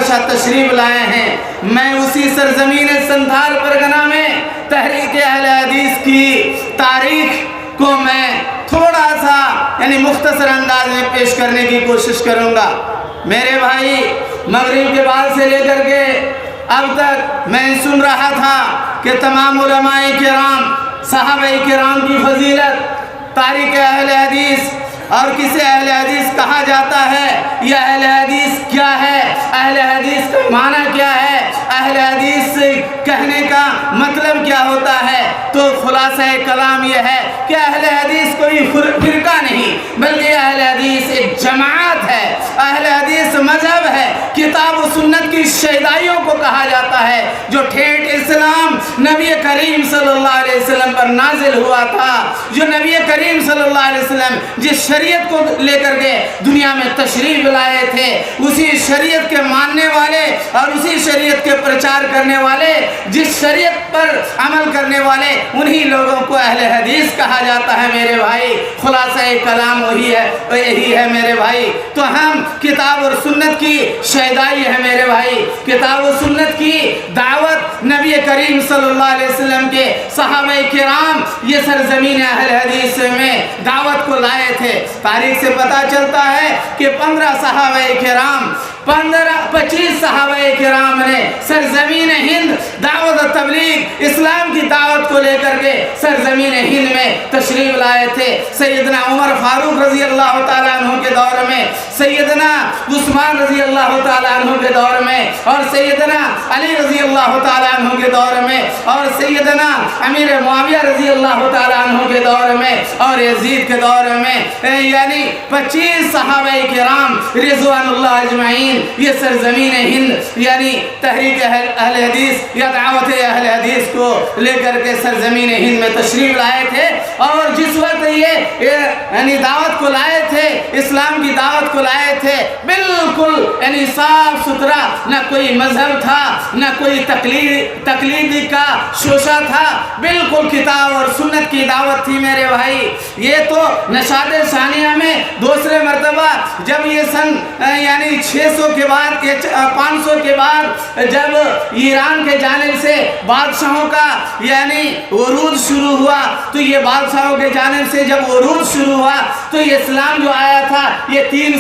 حبشہ تشریف لائے ہیں۔ میں اسی سرزمین سنتھال پرگنہ میں تحریک اہل حدیث کی تاریخ کو میں تھوڑا سا یعنی مختصر انداز میں پیش کرنے کی کوشش کروں گا۔ میرے بھائی، مغرب کے بعد سے لے کر کے اب تک میں سن رہا تھا کہ تمام علماء کرام، صحابہ کرام کی فضیلت، تاریخ اہل حدیث اور کسے اہل حدیث کہا جاتا ہے، یہ اہل حدیث کیا ہے، اہل حدیث کا معنی کیا ہے، اہل حدیث کہنے کا مطلب کیا ہوتا ہے۔ تو خلاصہ کلام یہ ہے کہ اہل حدیث کوئی فرقہ نہیں، بلکہ اہل حدیث ایک جماعت ہے، اہل حدیث مذہب ہے، کتاب و سنت کی شیدائیوں کو کہا جاتا ہے، جو ٹھیٹ اسلام نبی کریم صلی اللہ علیہ وسلم پر نازل ہوا تھا، جو نبی کریم صلی اللہ علیہ وسلم جس شریعت کو لے کر کے دنیا میں تشریف لائے تھے، اسی شریعت کے ماننے والے اور اسی شریعت کے پرچار کرنے والے، جس شریعت پر عمل کرنے والے، انہی لوگوں کو اہل حدیث کہا جاتا ہے میرے بھائی۔ خلاصہ کلام وہی ہے، یہی ہے میرے بھائی۔ تو ہم کتاب اور سنت کی شیدائی ہے میرے بھائی، کتاب و سنت کی دعوت نبی کریم صلی اللہ علیہ وسلم کے صحابہ کرام یہ سرزمین اہل حدیث میں دعوت کو لائے تھے۔ تاریخ سے پتہ چلتا ہے کہ 15 صحابہ کرام، 25 صحابہ کرام نے سرزمین ہند دعوت و تبلیغ اسلام کی دعوت کو لے کر کے سرزمین ہند میں تشریف لائے تھے۔ سیدنا عمر فاروق رضی اللہ تعالیٰ عنہ کے دور میں، سیدنا عثمان رضی اللہ تعالیٰ عنہ کے دور میں، اور سیدنا علی رضی اللہ تعالیٰ عنہ کے دور میں، اور سیدنا امیر معاویہ رضی اللہ تعالیٰ عنہ کے دور میں، اور یزید کے دور میں، یعنی 25 صحابہ کرام رضوان اللہ اجمعین یہ سرزمین ہند یعنی تحریک اہل حدیث یا دعوت اہل حدیث کو لے کر کے سرزمین ہند میں تشریف لائے تھے۔ اور جس وقت یہ یعنی دعوت کو لائے تھے، اسلام کی دعوت کو لائے تھے، بالکل یعنی صاف ستھرا، نہ کوئی مذہب تھا، نہ کوئی تقلید کا شوشہ تھا، بالکل کتاب اور سنت کی دعوت تھی میرے بھائی۔ یہ تو نشاط ثانیہ میں دوسرے مرتبہ جب یہ سن یعنی 600 کے بعد 500 کے بعد جب ایران کے جانب سے بادشاہوں کا یعنی عروج شروع ہوا، تو یہ بادشاہوں کے جانب سے جب عروج شروع ہوا تو یہ اسلام جو آیا تھا یہ 3